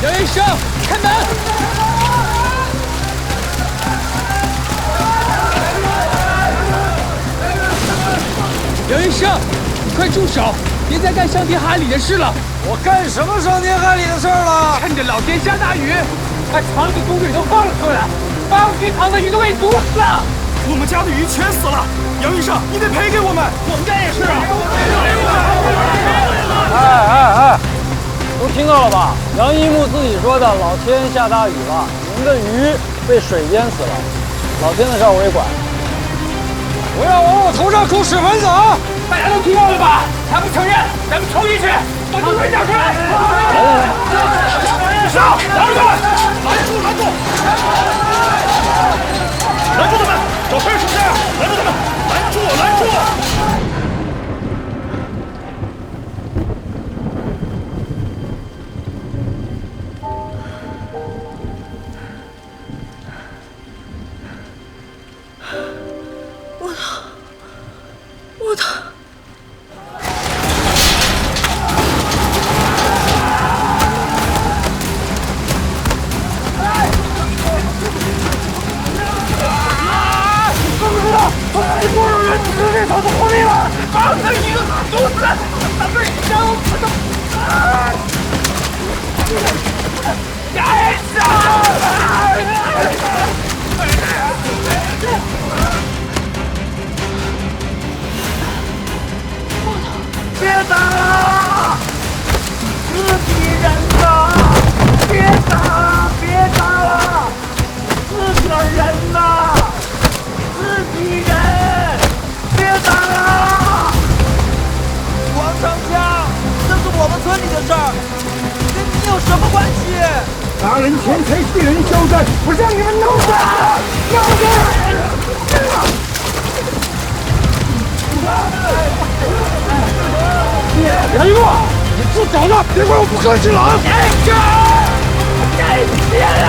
杨医生，开门！杨医生，你快住手！别再干伤天害理的事了！我干什么伤天害理的事儿了？趁着老天下大雨，把厂里的毒水都放了出来，把我们厂的鱼都给毒死了。我们家的鱼全死了，杨医生，你得赔给我们。我们家也是啊！哎，都听到了吧？杨一木自己说的，老天下大雨了，你们的鱼被水淹死了，老天的事我也管。不要往我头上扣屎盆子啊！大家都听到了吧？还不承认？咱们抽进去，把毒水找出来！来，上！拦住！拦住他们！找黑手下！拦住他们！拦住！我的。多少人吃这头的活命了？把他一个打毒死！咱们生不动！别打了！自己人呐！别打了！自个人呐！自己人！别打了！王上将，这是我们村里的事儿，跟你有什么关系？杀人钱财替人消灾，我让你们弄死！弄死！杨一木，你住手了！别怪我不客气了啊！再见了！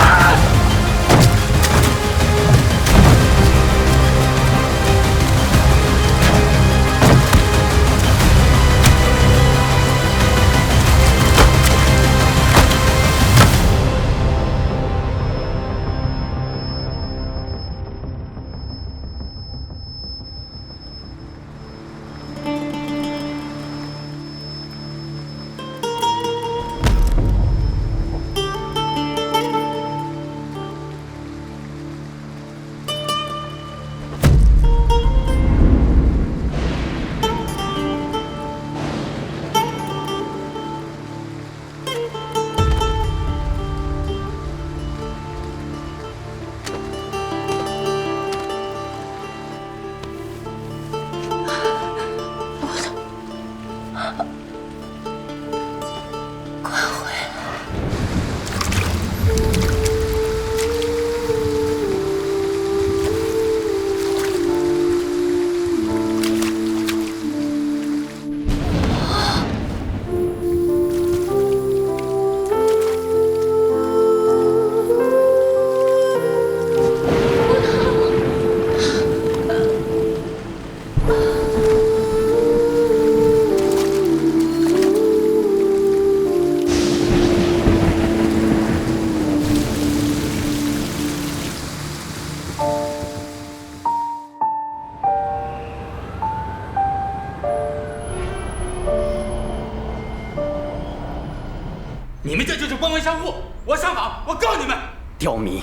你们这就是官官相护！我上访，我告你们！刁民！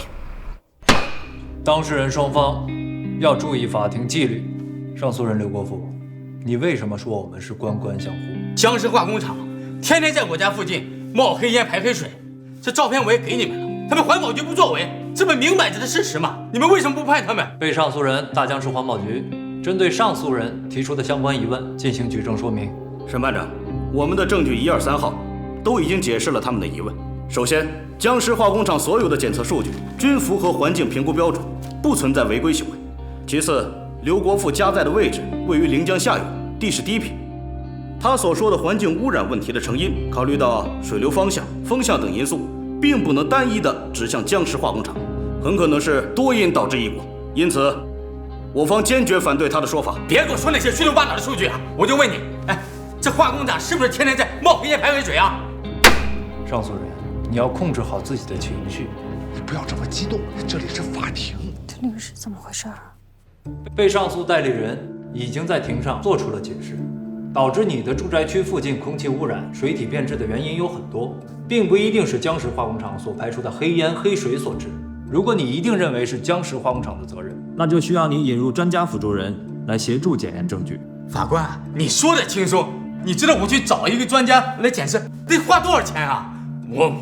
当事人双方要注意法庭纪律。上诉人刘国富，你为什么说我们是官官相护？僵尸化工厂天天在我家附近冒黑烟排黑水，这照片我也给你们了，他们环保局不作为，这不明摆着的事实吗？你们为什么不判他们？被上诉人大僵尸环保局针对上诉人提出的相关疑问进行举证说明。审判长，我们的证据1、2、3号都已经解释了他们的疑问。首先，僵尸化工厂所有的检测数据均符合环境评估标准，不存在违规行为。其次，刘国富家在的位置位于临江下游，地势低僻。他所说的环境污染问题的成因，考虑到水流方向、风向等因素，并不能单一的指向僵尸化工厂，很可能是多因导致一果。因此，我方坚决反对他的说法。别给我说那些虚头巴脑的数据啊！我就问你，哎，这化工厂是不是天天在冒黑烟排黑水啊？上诉人，你要控制好自己的情绪。你不要这么激动，这里是法庭。这律师怎么回事啊？被上诉代理人已经在庭上做出了解释，导致你的住宅区附近空气污染、水体变质的原因有很多，并不一定是江石化工厂所排出的黑烟黑水所致。如果你一定认为是江石化工厂的责任，那就需要你引入专家辅助人来协助检验证据。法官，你说的轻松，你知道我去找一个专家来检测得花多少钱啊？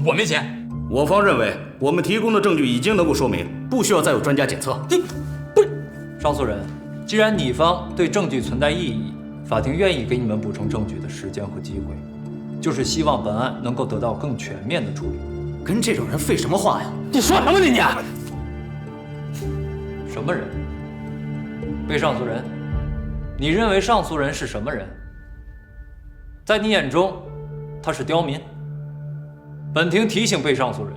我没钱。我方认为，我们提供的证据已经能够说明，不需要再有专家检测。上诉人，既然你方对证据存在异议，法庭愿意给你们补充证据的时间和机会，就是希望本案能够得到更全面的处理。跟这种人废什么话呀？你说什么呢你？什么人？被上诉人，你认为上诉人是什么人？在你眼中，他是刁民。本庭提醒被上诉人，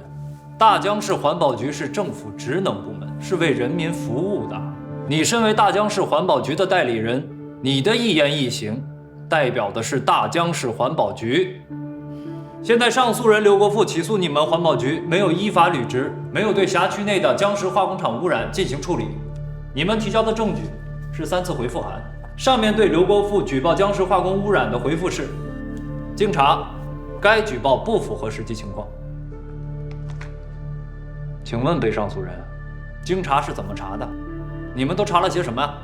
大江市环保局是政府职能部门，是为人民服务的。你身为大江市环保局的代理人，你的一言一行代表的是大江市环保局。现在上诉人刘国富起诉你们环保局没有依法履职，没有对辖区内的江石化工厂污染进行处理。你们提交的证据是3次回复函，上面对刘国富举报江石化工污染的回复是：经查，该举报不符合实际情况。请问被上诉人，经查是怎么查的？你们都查了些什么呀？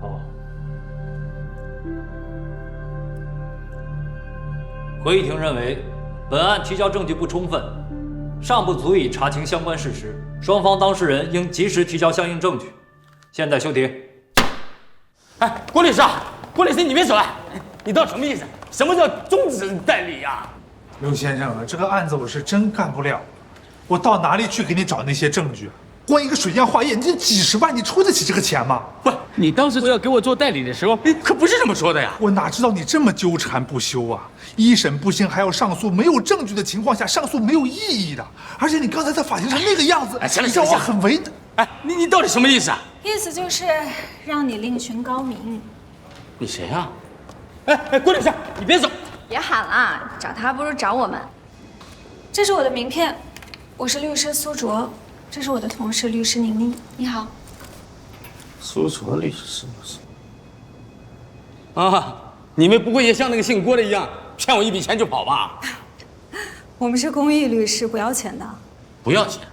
好。会议庭认为，本案提交证据不充分，尚不足以查清相关事实，双方当事人应及时提交相应证据。现在休庭。哎，郭律师，郭律师，你别走啊！你到底什么意思？什么叫终止代理呀？刘先生啊，这个案子我是真干不了，我到哪里去给你找那些证据？光一个水样化验，你这几十万，你出得起这个钱吗？不，你当时要给我做代理的时候，可不是这么说的呀。我哪知道你这么纠缠不休啊！一审不行还要上诉，没有证据的情况下上诉没有意义的。而且你刚才在法庭上那个样子，行了，让我很为难。哎，你到底什么意思啊？意思就是让你另寻高明。你谁呀？哎，郭律师，你别走。别喊了，找他不如找我们。这是我的名片，我是律师苏卓，这是我的同事律师宁宁。你好。苏卓律师啊，你们不会也像那个姓郭的一样，骗我一笔钱就跑吧？我们是公益律师，不要钱的。不要钱？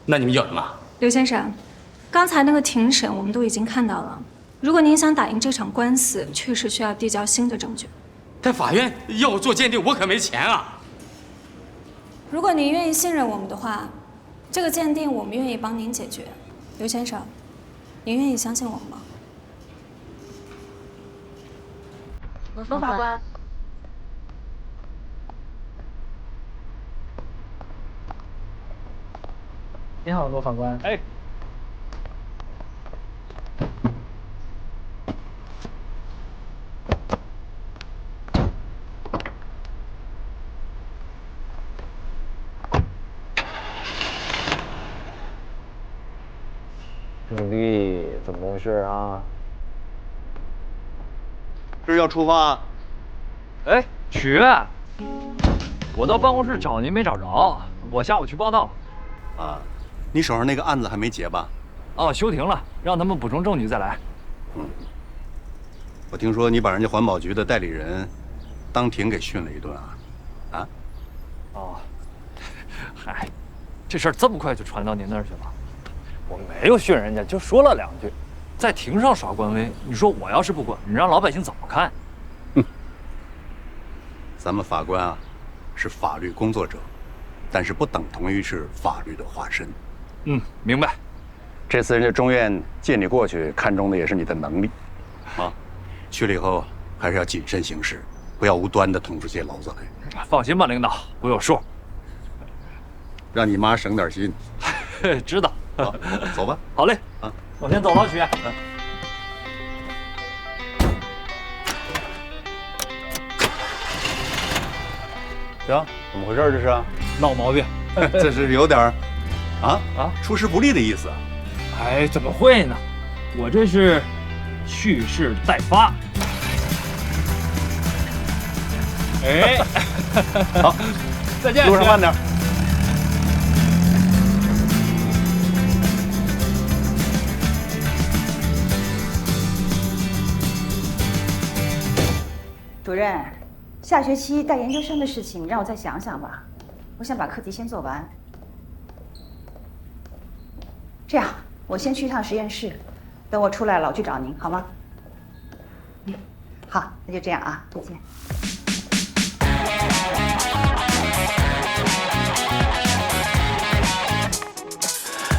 那你们要什么？刘先生，刚才那个庭审我们都已经看到了。如果您想打赢这场官司，确实需要递交新的证据。但法院要我做鉴定，我可没钱啊。如果您愿意信任我们的话，这个鉴定我们愿意帮您解决。刘先生，您愿意相信我们吗？罗法官。你好，罗法官。哎，兄弟，怎么回事啊？这是要出发？哎，曲，我到办公室找您没找着，我下午去报道。啊，你手上那个案子还没结吧？哦，休庭了，让他们补充证据再来。我听说你把人家环保局的代理人当庭给训了一顿啊？啊？哦，嗨，这事儿这么快就传到您那儿去了？我没有训人家，就说了2句，在庭上耍官威。你说我要是不管，你让老百姓怎么看？咱们法官啊，是法律工作者，但是不等同于是法律的化身。明白。这次人家中院借你过去，看中的也是你的能力，啊，去了以后还是要谨慎行事，不要无端的捅出些篓子来。放心吧，领导，我有数。让你妈省点心。知道。好，走吧。好嘞，啊，我先走了，曲。行，怎么回事？这是闹毛病。这是有点出师不利的意思。哎，怎么会呢？我这是蓄势待发。哎，好，再见，路上慢点。主任，下学期带研究生的事情让我再想想吧，我想把课题先做完。这样，我先去一趟实验室，等我出来了我去找您，好吗？好，那就这样啊，再见。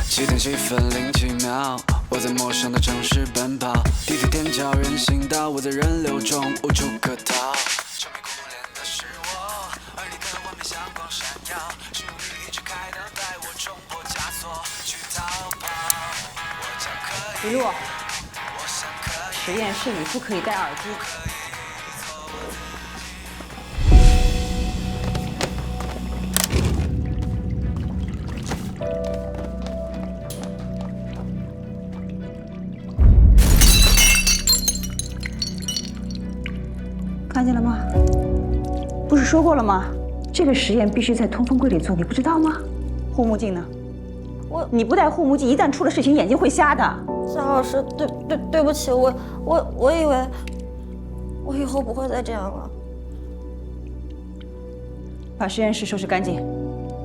7点7分07秒，我在陌生的城市奔跑，地铁天桥人行道，我在人流中无处可逃。愁眉苦脸的是我，而你的画面像光闪耀，是你一直开脑带我冲破枷锁去逃跑。一路，实验室里不可以戴耳机。看见了吗？不是说过了吗？这个实验必须在通风柜里做，你不知道吗？护目镜呢？你不戴护目镜，一旦出了事情，眼睛会瞎的。夏老师，对不起，我以为我以后不会再这样了。把实验室收拾干净，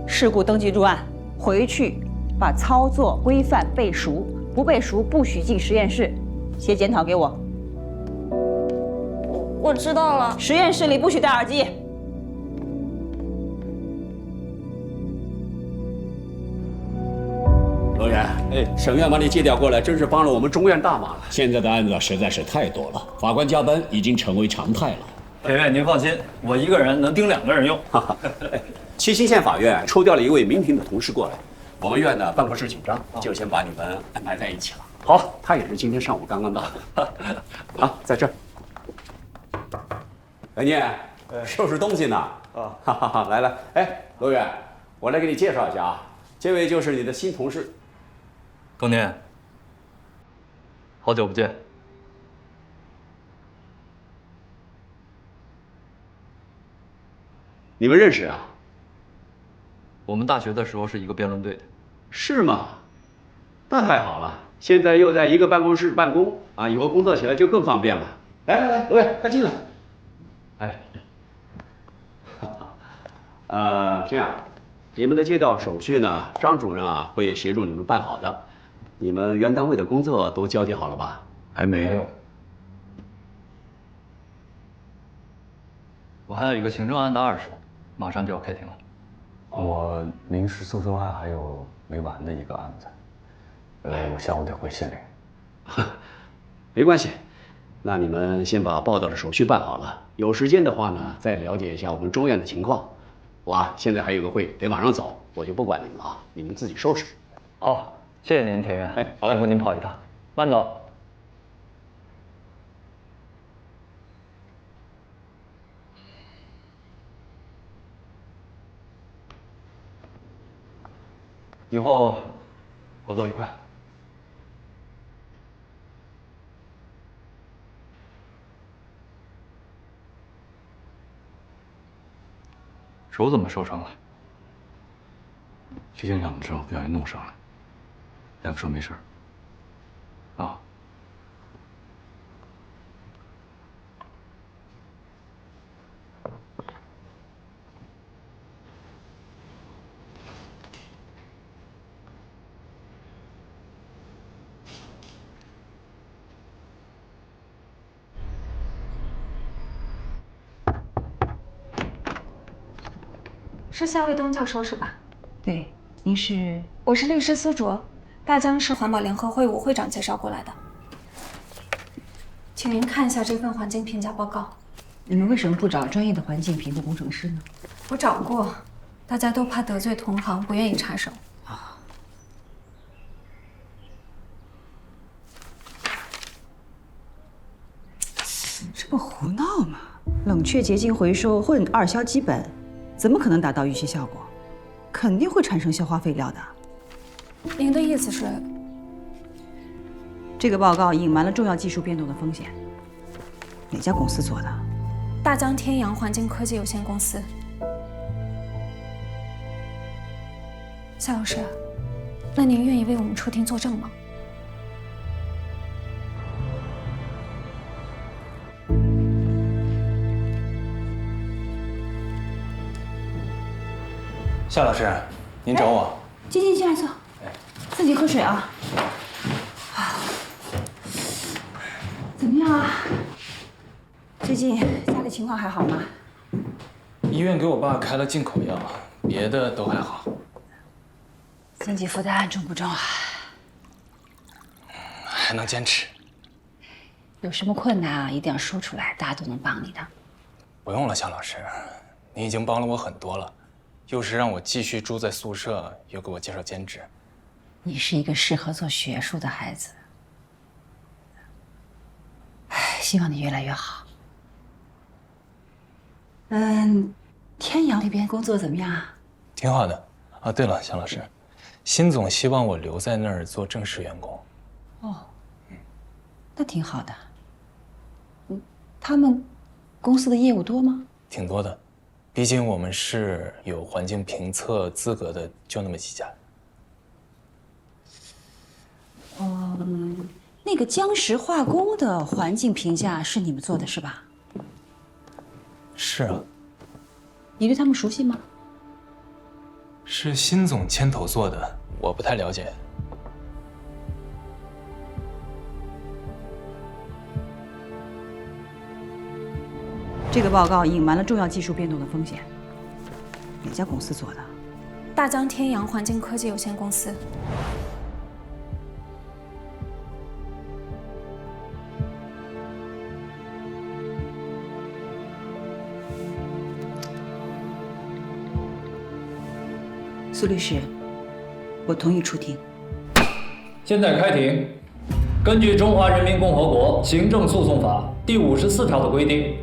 事故登记入案，回去把操作规范背熟，不背熟不许进实验室。写检讨给我。我知道了。实验室里不许戴耳机。罗源，省院把你借调过来，真是帮了我们中院大忙了。现在的案子实在是太多了，法官加班已经成为常态了。田院，您放心，我一个人能盯2个人用。七星县法院抽调了一位民评的同事过来，我们院的办公室紧张，就先把你们安排在一起了。好，他也是今天上午刚刚到的。啊，在这儿。文念，收拾东西呢。啊，哈哈哈，来来，罗远，我来给你介绍一下啊，这位就是你的新同事。更年，好久不见。你们认识啊？我们大学的时候是一个辩论队的。是吗？那太好了，现在又在一个办公室办公啊，以后工作起来就更方便了。来来来，罗远，快进来。这样，你们的借调手续呢，张主任啊会协助你们办好的。你们原单位的工作都交接好了吧？还没有。我还有一个行政案的2审，马上就要开庭了。我民事诉讼案还有没完的一个案子，我下午得回县里。没关系，那你们先把报道的手续办好了，有时间的话呢，再了解一下我们中院的情况。我啊，现在还有个会，得马上走，我就不管你们了啊，你们自己收拾。哦，谢谢您，田院。好，辛苦您跑一趟，慢走。以后合作愉快。手怎么受伤了？去现场的时候不小心弄伤了，大夫说没事。啊。是夏卫东教授是吧？对，您是？我是律师苏卓，大江市环保联合会伍会长介绍过来的，请您看一下这份环境评价报告。你们为什么不找专业的环境评估工程师呢？我找过，大家都怕得罪同行，不愿意插手。这不胡闹吗？冷却结晶回收混2硝基苯，怎么可能达到预期效果？肯定会产生硝化废料的。您的意思是？这个报告隐瞒了重要技术变动的风险。哪家公司做的？大江天阳环境科技有限公司。夏老师，那您愿意为我们出庭作证吗？夏老师，您找我？进来坐，自己喝水啊。怎么样啊？最近家里情况还好吗？医院给我爸开了进口药，别的都还好。经济负担重不重啊？还能坚持。有什么困难啊，一定要说出来，大家都能帮你的。不用了，夏老师，您已经帮了我很多了，又是让我继续住在宿舍，又给我介绍兼职。你是一个适合做学术的孩子。希望你越来越好。天阳那边工作怎么样啊？挺好的啊。对了，夏老师，辛总希望我留在那儿做正式员工。哦，那挺好的。他们公司的业务多吗？挺多的，毕竟我们市有环境评测资格的就那么几家。那个江石化工的环境评价是你们做的是吧？是啊。你对他们熟悉吗？是辛总牵头做的，我不太了解。这个报告隐瞒了重要技术变动的风险。哪家公司做的？大江天阳环境科技有限公司。苏律师，我同意出庭。现在开庭。根据《中华人民共和国行政诉讼法》第54条的规定，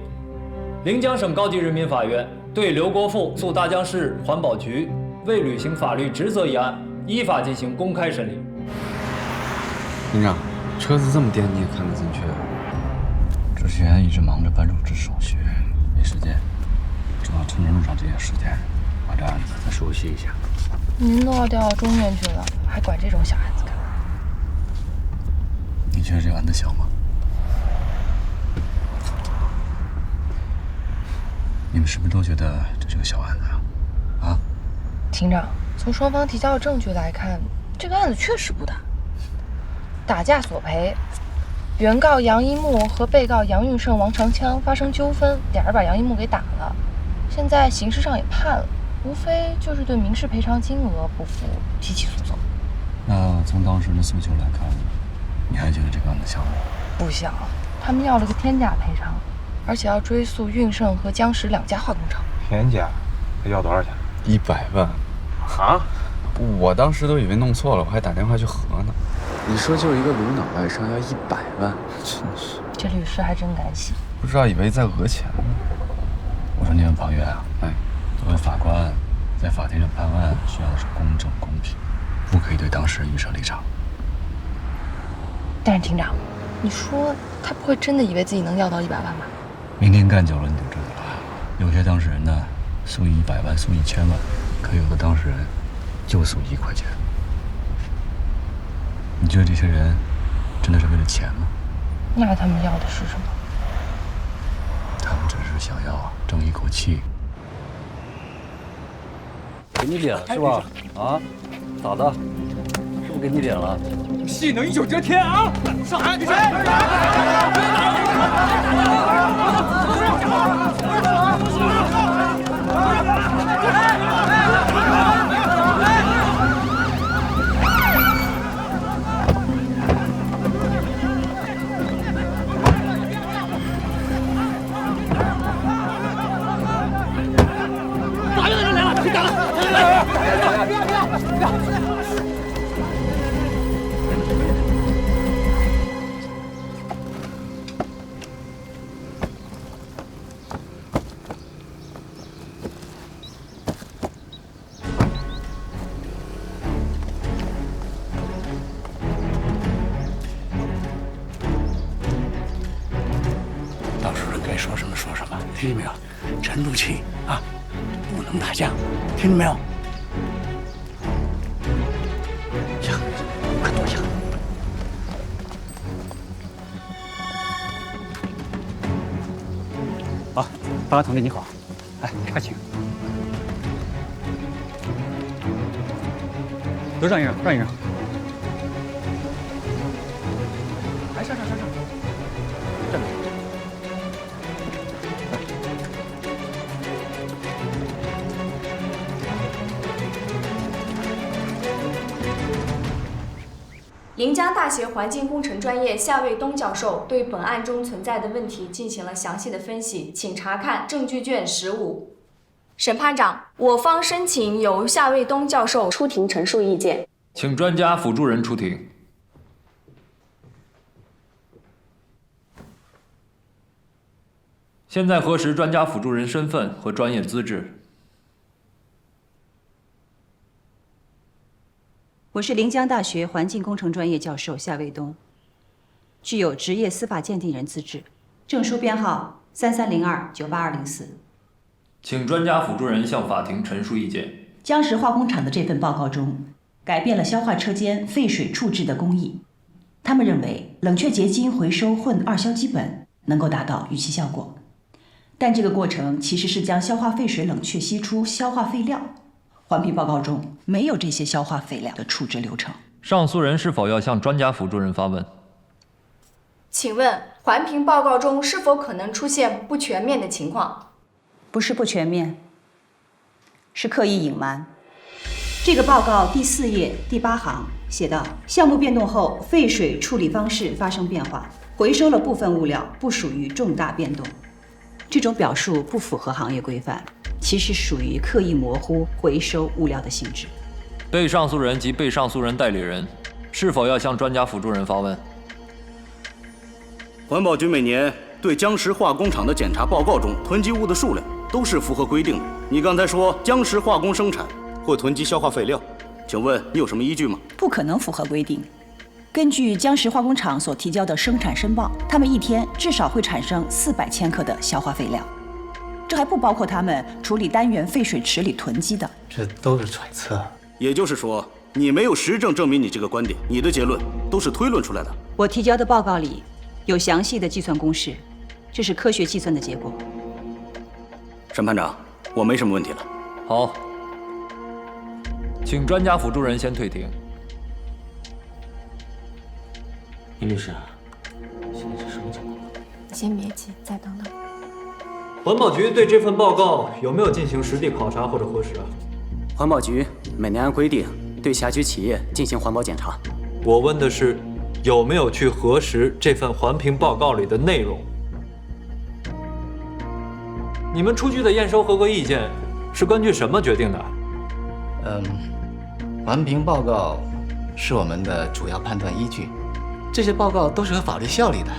临江省高级人民法院对刘国富诉大江市环保局未履行法律职责一案依法进行公开审理。庭长，车子这么颠你也看得进去？之前一直忙着办入职手续，没时间，正好趁着路上这点时间，把这案子再熟悉一下。您都要调到中院去了，还管这种小案子干嘛？你觉得这个案子小吗？你们是不是都觉得这是个小案子啊？啊？庭长，从双方提交的证据来看，这个案子确实不大。打架索赔，原告杨一木和被告杨运胜、王长枪发生纠纷，俩人把杨一木给打了，现在刑事上也判了，无非就是对民事赔偿金额不服，提起诉讼。那从当时的诉求来看，你还觉得这个案子小吗？不小，他们要了个天价赔偿，而且要追溯运胜和江石两家化工厂。天价？要多少钱？100万。啊？我当时都以为弄错了，我还打电话去核呢。你说就一个颅脑外伤要100万，真是。这律师还真敢写。不知道以为在讹钱呢。我说你们法院啊，作为法官，在法庭上判案需要的是公正公平，不可以对当事人预设立场。但是庭长，你说他不会真的以为自己能要到100万吧？明天干久了你就知道了。有些当事人呢，诉100万、诉1000万，可有的当事人就诉1块钱。你觉得这些人真的是为了钱吗？那他们要的是什么？他们只是想要争一口气。给你脸了是吧？啊？咋的？是不是给你脸了？戏能一手遮天啊！上海，法院的人来了，别打了！听见没有？沉住气啊，不能打架，听见没有？下，快坐下。啊，法官同志你好，哎，快请。都让一让，让一让。哎，上，这里。临江大学环境工程专业夏卫东教授对本案中存在的问题进行了详细的分析，请查看证据卷15。审判长，我方申请由夏卫东教授出庭陈述意见。请专家辅助人出庭。现在核实专家辅助人身份和专业资质。我是临江大学环境工程专业教授夏卫东，具有职业司法鉴定人资质，证书编号3302-98204。请专家辅助人向法庭陈述意见。江石化工厂的这份报告中，改变了消化车间废水处置的工艺。他们认为冷却结晶回收混二硝基苯能够达到预期效果，但这个过程其实是将消化废水冷却析出消化废料。环评报告中没有这些消化废料的处置流程。上诉人是否要向专家辅助人发问？请问环评报告中是否可能出现不全面的情况？不是不全面，是刻意隐瞒。这个报告第4页第8行写道：项目变动后，废水处理方式发生变化，回收了部分物料，不属于重大变动。这种表述不符合行业规范，其实属于刻意模糊回收物料的性质。被上诉人及被上诉人代理人是否要向专家辅助人发问？环保局每年对江石化工厂的检查报告中囤积物的数量都是符合规定的。你刚才说江石化工生产会囤积消化废料，请问你有什么依据吗？不可能符合规定。根据江石化工厂所提交的生产申报，他们一天至少会产生400千克的消化废料，这还不包括他们处理单元废水池里囤积的。这都是揣测。也就是说，你没有实证证明你这个观点，你的结论都是推论出来的。我提交的报告里有详细的计算公式，这是科学计算的结果。审判长，我没什么问题了。好，请专家辅助人先退庭。殷律师，现在是什么情况？先别急，再等等。环保局对这份报告有没有进行实地考察或者核实啊？环保局每年按规定对辖区企业进行环保检查。我问的是有没有去核实这份环评报告里的内容。你们出具的验收合格意见是根据什么决定的？环评报告是我们的主要判断依据，这些报告都是有法律效力的。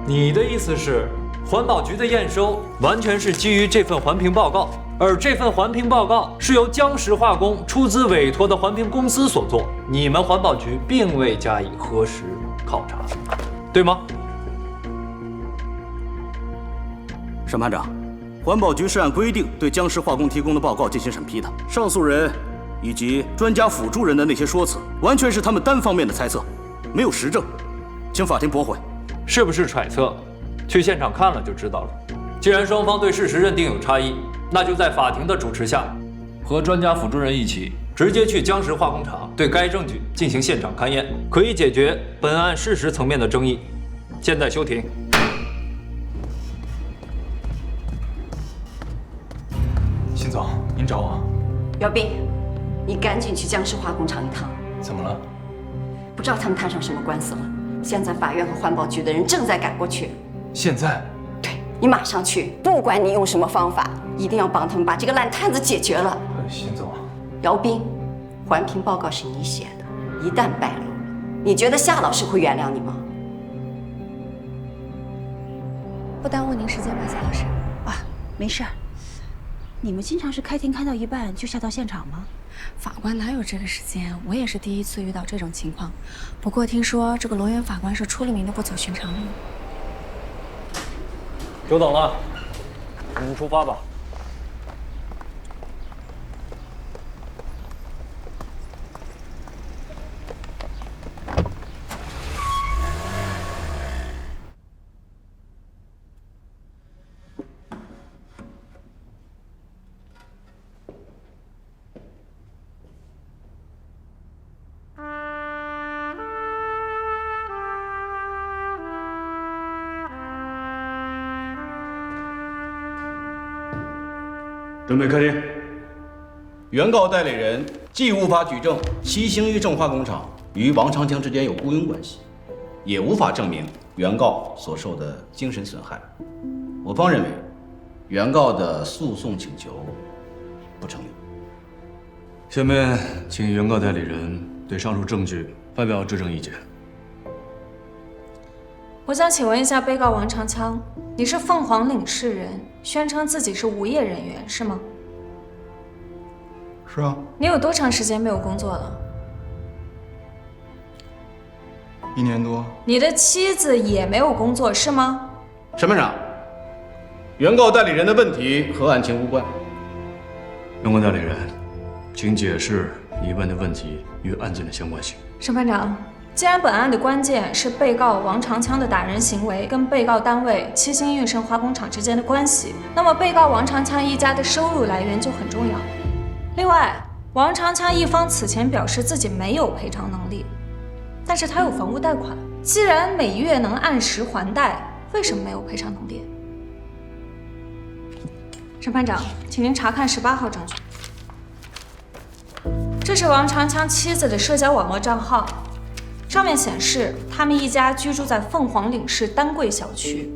你的意思是，环保局的验收完全是基于这份环评报告，而这份环评报告是由江石化工出资委托的环评公司所做，你们环保局并未加以核实考察，对吗？审判长，环保局是按规定对江石化工提供的报告进行审批的。上诉人以及专家辅助人的那些说辞，完全是他们单方面的猜测，没有实证，请法庭驳回。是不是揣测？去现场看了就知道了。既然双方对事实认定有差异，那就在法庭的主持下，和专家辅助人一起直接去江石化工厂对该证据进行现场勘验，可以解决本案事实层面的争议。现在休庭。辛总，您找我？姚斌，你赶紧去江石化工厂一趟。怎么了？不知道他们摊上什么官司了。现在法院和环保局的人正在赶过去。现在？对，你马上去，不管你用什么方法，一定要帮他们把这个烂摊子解决了。辛总。姚斌，环评报告是你写的，一旦败露了，你觉得夏老师会原谅你吗？不耽误您时间吧，夏老师。啊，没事儿。你们经常是开庭开到一半就下到现场吗？法官哪有这个时间？我也是第一次遇到这种情况。不过听说这个罗源法官是出了名的不走寻常路。久等了。我们出发吧。准备开庭。原告代理人既无法举证七星玉正化工厂与王长江之间有雇佣关系，也无法证明原告所受的精神损害。我方认为，原告的诉讼请求不成立。下面请原告代理人对上述证据发表质证意见。我想请问一下被告王长枪，你是凤凰岭市人，宣称自己是无业人员，是吗？是啊。你有多长时间没有工作了？1年多。你的妻子也没有工作，是吗？审判长，原告代理人的问题和案情无关。原告代理人，请解释你问的问题与案件的相关性。审判长，既然本案的关键是被告王长枪的打人行为跟被告单位七星运盛化工厂之间的关系，那么被告王长枪一家的收入来源就很重要。另外，王长枪一方此前表示自己没有赔偿能力，但是他有房屋贷款，既然每月能按时还贷，为什么没有赔偿能力？审判长，请您查看18号证据。这是王长枪妻子的社交网络账号，上面显示他们一家居住在凤凰岭市丹桂小区，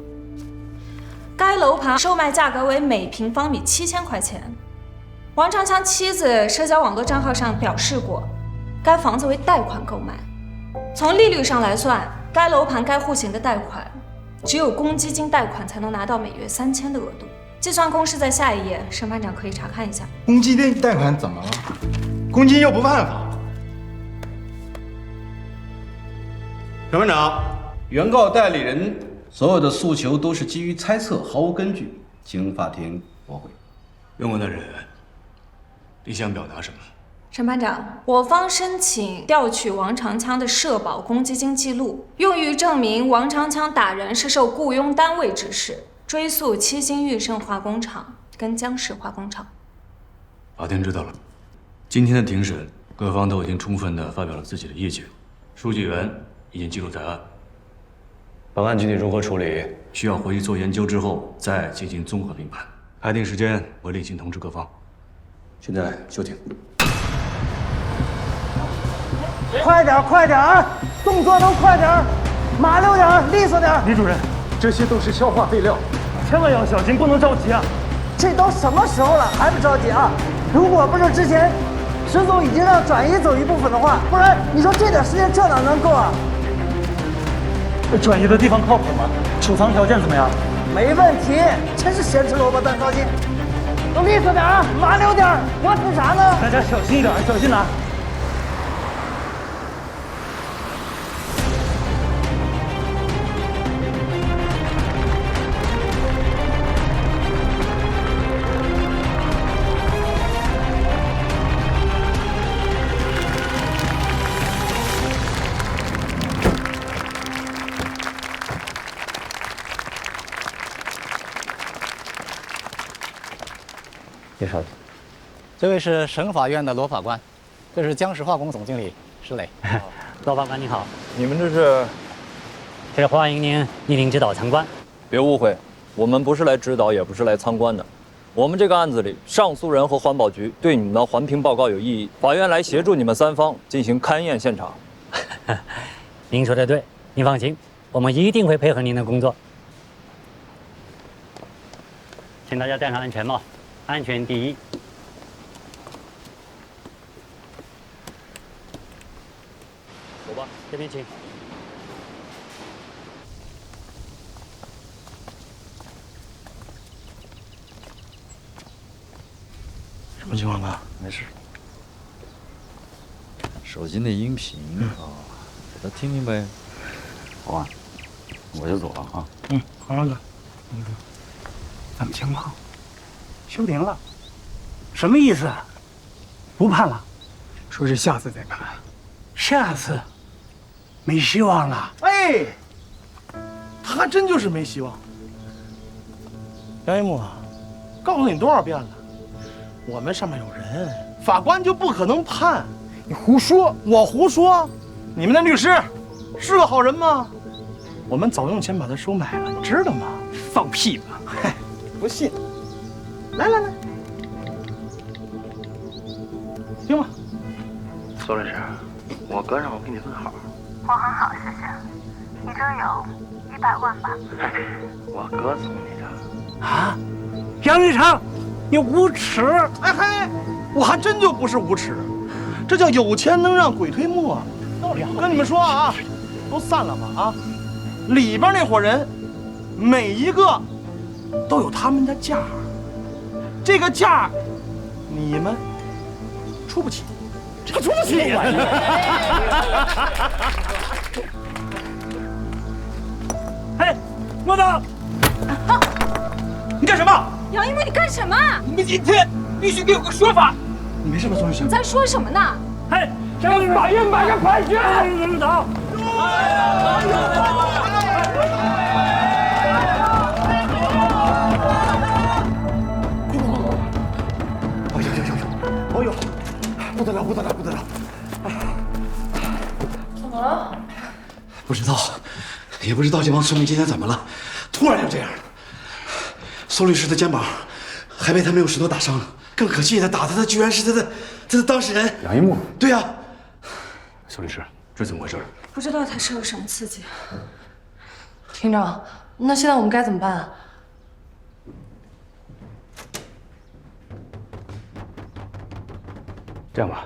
该楼盘售卖价格为每平方米7000块钱。王长枪妻子社交网络账号上表示过，该房子为贷款购买。从利率上来算，该楼盘该户型的贷款只有公积金贷款才能拿到每月3000的额度。计算公式在下一页，审判长可以查看一下。公积金贷款怎么了？公积金又不犯法。审判长，原告代理人所有的诉求都是基于猜测，毫无根据，请法庭驳回。原告代理人，你想表达什么？审判长，我方申请调取王长枪的社保公积金记录，用于证明王长枪打人是受雇佣单位指使，追诉七星玉盛化工厂跟江氏化工厂。法庭知道了。今天的庭审，各方都已经充分地发表了自己的意见，书记员已经记录在案。本案具体如何处理，需要回去做研究之后再进行综合评判。开庭时间我另行通知各方。现在休庭。快点，快点，动作都快点，麻溜点，利索点。李主任，这些都是消化废料，千万要小心，不能着急啊！这都什么时候了，还不着急啊？如果不是之前石总已经让转移走一部分的话，不然你说这点时间这哪能够啊？转移的地方靠谱吗？储藏条件怎么样？没问题，真是咸吃萝卜淡操心。都利索点啊，麻溜点，我等啥呢？大家小心一点，小心拿。叶少爷，这位是省法院的罗法官，这是江石化工总经理石磊。罗法官您好，你们这是？这是欢迎您莅临指导参观。别误会，我们不是来指导，也不是来参观的。我们这个案子里，上诉人和环保局对你们的环评报告有异议，法院来协助你们三方进行勘验现场。您说的对，您放心，我们一定会配合您的工作。请大家戴上安全帽。安全第一。走吧，这边请。什么情况啊？没事。手机那音频啊，给他听听呗。好吧，我就走了啊。好了哥，那个，咱们情况。休庭了，什么意思？不判了？说是下次再判。下次没希望了？哎，他还真就是没希望。杨一木，告诉你多少遍了，我们上面有人，法官就不可能判。你胡说！我胡说？你们那律师是个好人吗？我们早用钱把他收买了，你知道吗？放屁吧！嗨，不信。来，听吧。苏律师，我哥让我给你问好。我很好，谢谢。你这有100万吧？我哥送你的。啊，杨玉成，你无耻！哎嘿，我还真就不是无耻，这叫有钱能让鬼推磨。跟你们说啊，都散了吧啊！里边那伙人，每一个都有他们的价儿，这个价儿你们出不起。这出不起呀！哎，莫导，你干什么？杨一木，你干什么？你们今天必须给我个说法。你没事吧，宋律师？你在说什么呢？哎，向法院买个判决。领导。哎呦，不得了！怎么了？不知道，也不知道这帮村民今天怎么了，突然就这样了。苏律师的肩膀还被他们用石头打伤了，更可气的，打他的居然是他的当事人杨一木。对呀，苏律师，这怎么回事？不知道他受了什么刺激。庭长，那现在我们该怎么办啊？这样吧，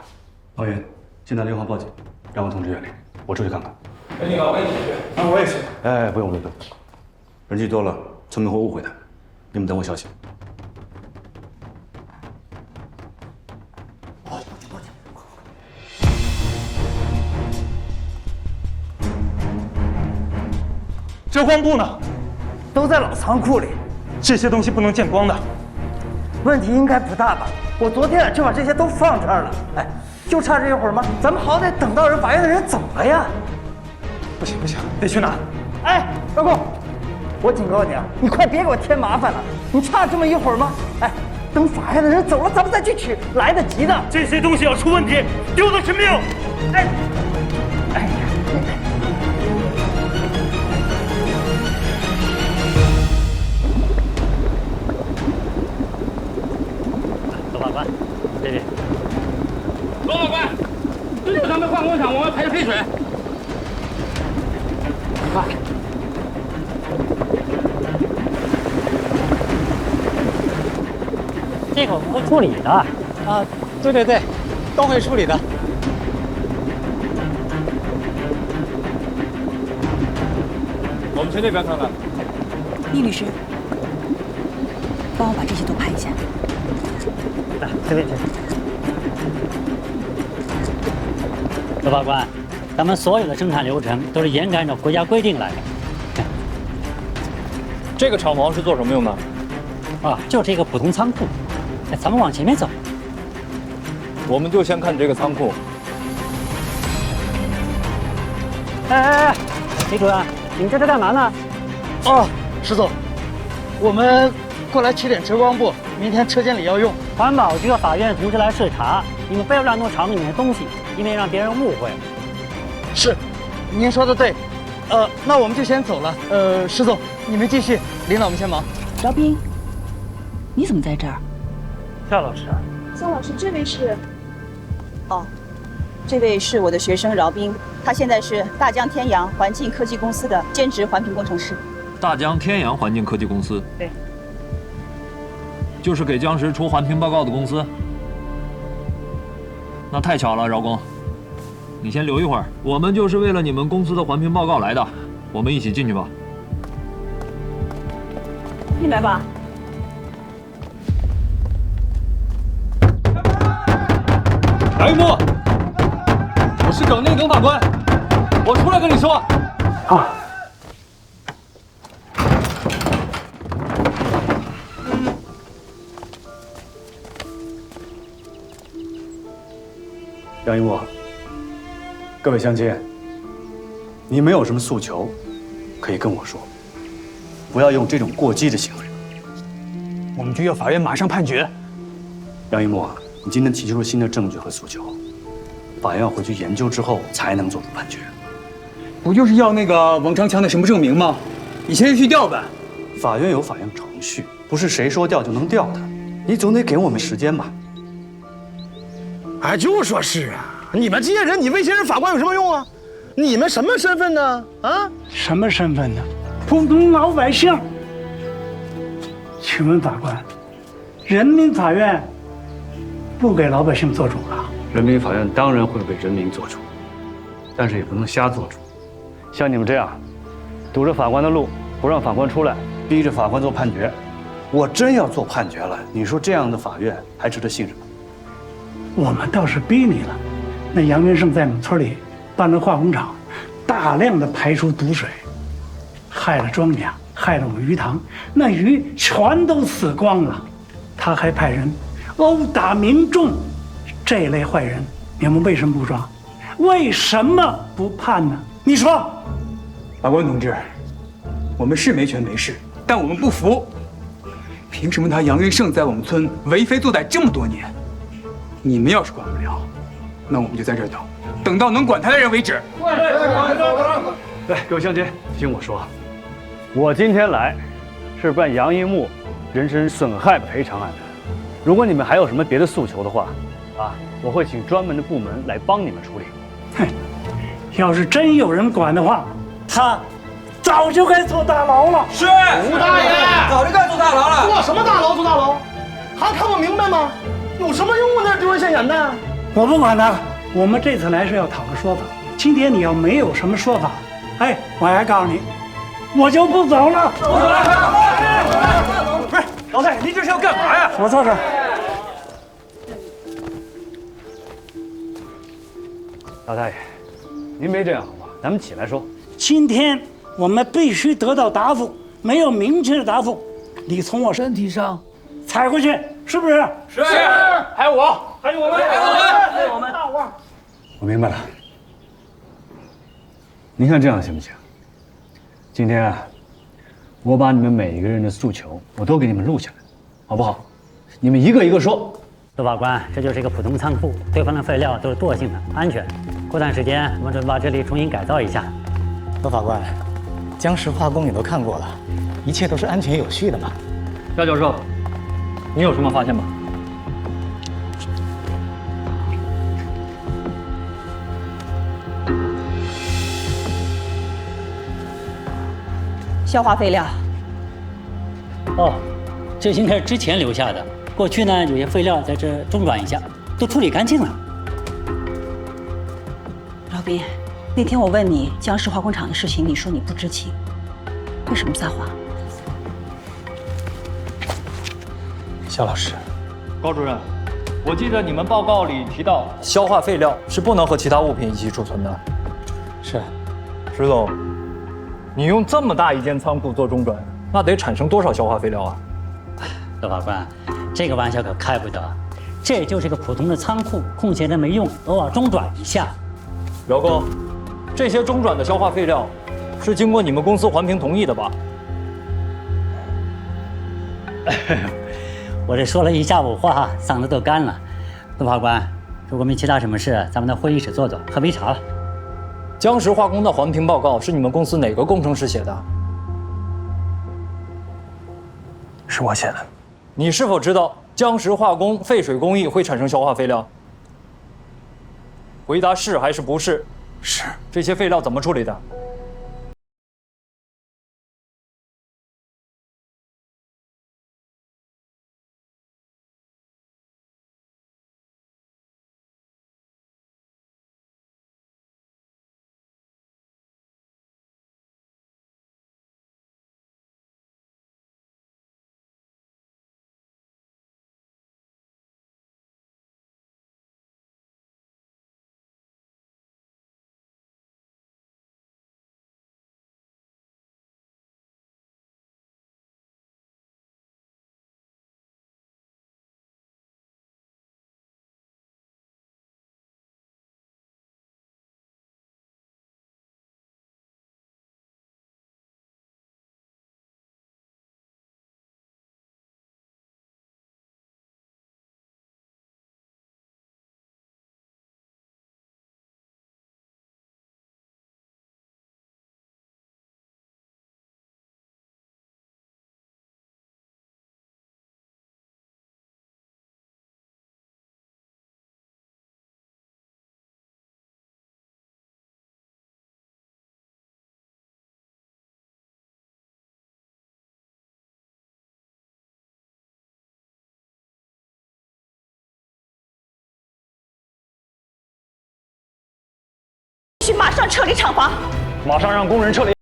王云，先打电话报警，让我通知院里，我出去看看。哎，你好，我也去。啊，我也去。哎，不用，人聚多了，村民会误会的。你们等我消息。遮光布呢？都在老仓库里，这些东西不能见光的。问题应该不大吧？我昨天就把这些都放这儿了。哎，就差这一会儿吗？咱们好歹等到法院的人走了呀。不行，得去拿。哎，老公，我警告你啊，你快别给我添麻烦了。你差这么一会儿吗？哎，等法院的人走了，咱们再去取，来得及的。这些东西要出问题，丢的是命。哎，罗法官，这边。罗法官，这就是咱们化工厂我们排的废水。你看。这个我们会处理的。啊，对，都会处理的。我们去那边看看。易律师，帮我把这些都拍一下。来，这边去。罗法官，咱们所有的生产流程都是严格按照国家规定来的。这个厂房是做什么用的？啊，就是一个普通仓库。咱们往前面走。我们就先看这个仓库。哎，李主任，你们这是干嘛呢？哦，石总，我们过来取点遮光布，明天车间里要用。环保局和法院同时来视察，你们不要乱弄厂里面的东西，以免让别人误会。是，您说的对。那我们就先走了。石总，你们继续，领导们先忙。饶斌，你怎么在这儿？夏老师。宋老师，这位是？哦，这位是我的学生饶斌，他现在是大江天阳环境科技公司的兼职环评工程师。大江天阳环境科技公司。对。就是给江石出环评报告的公司。那太巧了，饶工，你先留一会儿，我们就是为了你们公司的环评报告来的，我们一起进去吧。进来吧。杨一木，我是耿内耿法官，我出来跟你说。啊。杨一木，各位乡亲，你们有什么诉求，可以跟我说，不要用这种过激的行为。我们就要法院马上判决。杨一木，你今天提出了新的证据和诉求，法院要回去研究之后才能做出判决。不就是要那个王长强的什么证明吗？你先去调吧。法院有法院程序，不是谁说调就能调的，你总得给我们时间吧。哎，就说是啊，你们这些人，你问些人法官有什么用啊？你们什么身份呢？啊？什么身份呢？普通老百姓。请问法官，人民法院不给老百姓做主了？人民法院当然会为人民做主，但是也不能瞎做主。像你们这样，堵着法官的路，不让法官出来，逼着法官做判决，我真要做判决了，你说这样的法院还值得信任吗？我们倒是逼你了。那杨元胜在我们村里办了化工厂，大量的排出毒水，害了庄稼，害了我们鱼塘，那鱼全都死光了。他还派人殴打民众，这类坏人你们为什么不抓？为什么不判呢？你说，法官同志，我们是没权没势，但我们不服。凭什么他杨元胜在我们村为非作歹这么多年？你们要是管不了，那我们就在这儿等到能管他的人为止。对，各位乡亲，听我说，我今天来是办杨一木人身损害赔偿案的。如果你们还有什么别的诉求的话，我会请专门的部门来帮你们处理。哼，要是真有人管的话，他早就该坐大牢了。是，吴大爷，早就该坐大牢了。坐什么大牢？坐大牢？还看不明白吗？有什么用啊？那丢人现眼的。我不管他，我们这次来是要讨个说法。今天你要没有什么说法，哎，我还告诉你，我就不走了。不是，老太，您这是要干嘛呀？我坐这儿。老太爷，您别这样好吗？咱们起来说。今天我们必须得到答复，没有明确的答复，你从我身体上踩回去，是不是？是。还有我，还有我们，还有我们，大伙。我明白了。您看这样行不行？今天我把你们每一个人的诉求，我都给你们录下来，好不好？你们一个一个说。陆法官，这就是一个普通仓库，堆放的废料都是惰性的，安全。过段时间我们准备把这里重新改造一下。陆法官，江石化工你都看过了，一切都是安全有序的嘛。夏教授，你有什么发现吗？消化废料。哦，这应该是之前留下的。过去呢，有些废料在这中转一下，都处理干净了。老斌，那天我问你江石化工厂的事情，你说你不知情，为什么撒谎？夏老师，高主任，我记得你们报告里提到，消化废料是不能和其他物品一起储存的。是。石总，你用这么大一间仓库做中转，那得产生多少消化废料啊？陆法官，这个玩笑可开不得。这就是个普通的仓库，空闲着没用，偶尔中转一下。姚工，这些中转的消化废料是经过你们公司环评同意的吧？我这说了一下午话，嗓子都干了。陆法官，如果没其他什么事，咱们到会议室坐坐，喝杯茶吧。江石化工的环评报告是你们公司哪个工程师写的？是我写的。你是否知道江石化工废水工艺会产生消化废料？回答是还是不是？是。这些废料怎么处理的？需马上撤离厂房。马上让工人撤离。